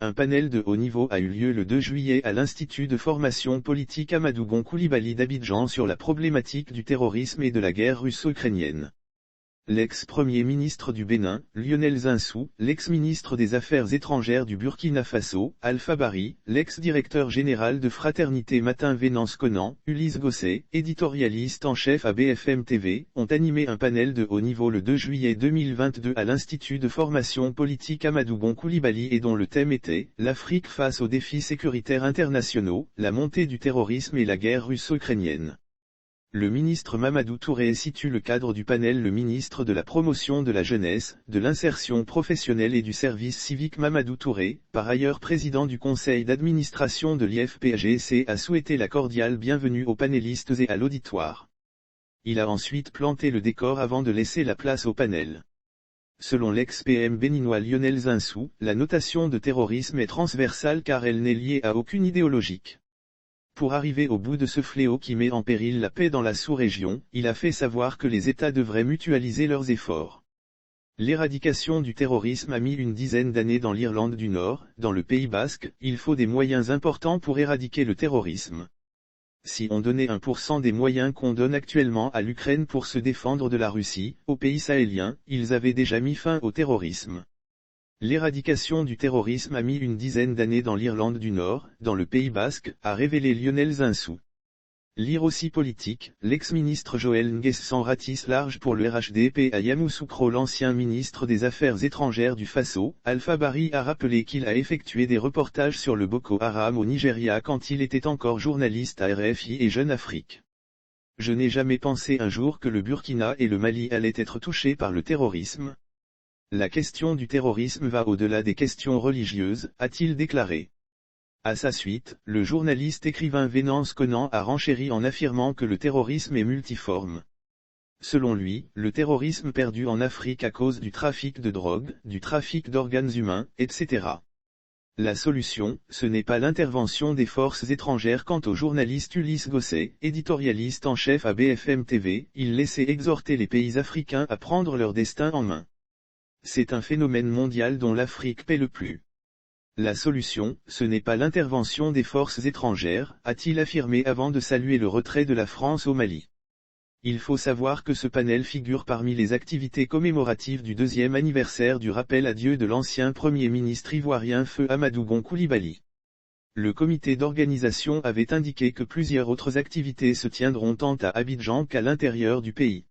Un panel de haut niveau a eu lieu le 2 juillet à l'Institut de formation politique Amadou Gon Coulibaly d'Abidjan sur la problématique du terrorisme et de la guerre russo-ukrainienne. L'ex-premier ministre du Bénin, Lionel Zinsou, l'ex-ministre des Affaires étrangères du Burkina Faso, Alpha Bari, l'ex-directeur général de Fraternité Matin Vénance Conan, Ulysse Gosset, éditorialiste en chef à BFM TV, ont animé un panel de haut niveau le 2 juillet 2022 à l'Institut de formation politique Amadou Gon Coulibaly et dont le thème était « L'Afrique face aux défis sécuritaires internationaux, la montée du terrorisme et la guerre russo-ukrainienne ». Le ministre Mamadou Touré situe le cadre du panel. Le ministre de la Promotion de la Jeunesse, de l'Insertion professionnelle et du Service civique Mamadou Touré, par ailleurs président du conseil d'administration de l'IFPAGC, a souhaité la cordiale bienvenue aux panélistes et à l'auditoire. Il a ensuite planté le décor avant de laisser la place au panel. Selon l'ex-PM béninois Lionel Zinsou, la notation de terrorisme est transversale car elle n'est liée à aucune idéologique. Pour arriver au bout de ce fléau qui met en péril la paix dans la sous-région, il a fait savoir que les États devraient mutualiser leurs efforts. L'éradication du terrorisme a mis une dizaine d'années dans l'Irlande du Nord, dans le Pays basque, il faut des moyens importants pour éradiquer le terrorisme. Si on donnait 1% des moyens qu'on donne actuellement à l'Ukraine pour se défendre de la Russie, aux pays sahéliens, ils avaient déjà mis fin au terrorisme. L'éradication du terrorisme a mis une dizaine d'années dans l'Irlande du Nord, dans le Pays basque, a révélé Lionel Zinsou. Lire aussi politique, l'ex-ministre Joël Nguessan ratisse large pour le RHDP à Yamoussoukro. L'ancien ministre des Affaires étrangères du Faso, Alpha Bari, a rappelé qu'il a effectué des reportages sur le Boko Haram au Nigeria quand il était encore journaliste à RFI et Jeune Afrique. Je n'ai jamais pensé un jour que le Burkina et le Mali allaient être touchés par le terrorisme. La question du terrorisme va au-delà des questions religieuses, a-t-il déclaré. À sa suite, le journaliste écrivain Vénance Conan a renchéri en affirmant que le terrorisme est multiforme. Selon lui, le terrorisme perdu en Afrique à cause du trafic de drogue, du trafic d'organes humains, etc. La solution, ce n'est pas l'intervention des forces étrangères. Quant au journaliste Ulysse Gosset, éditorialiste en chef à BFM TV, il laissait exhorter les pays africains à prendre leur destin en main. C'est un phénomène mondial dont l'Afrique paie le plus. La solution, ce n'est pas l'intervention des forces étrangères, a-t-il affirmé avant de saluer le retrait de la France au Mali. Il faut savoir que ce panel figure parmi les activités commémoratives du 2e anniversaire du rappel à Dieu de l'ancien Premier ministre ivoirien Feu Amadou Gon Coulibaly. Le comité d'organisation avait indiqué que plusieurs autres activités se tiendront tant à Abidjan qu'à l'intérieur du pays.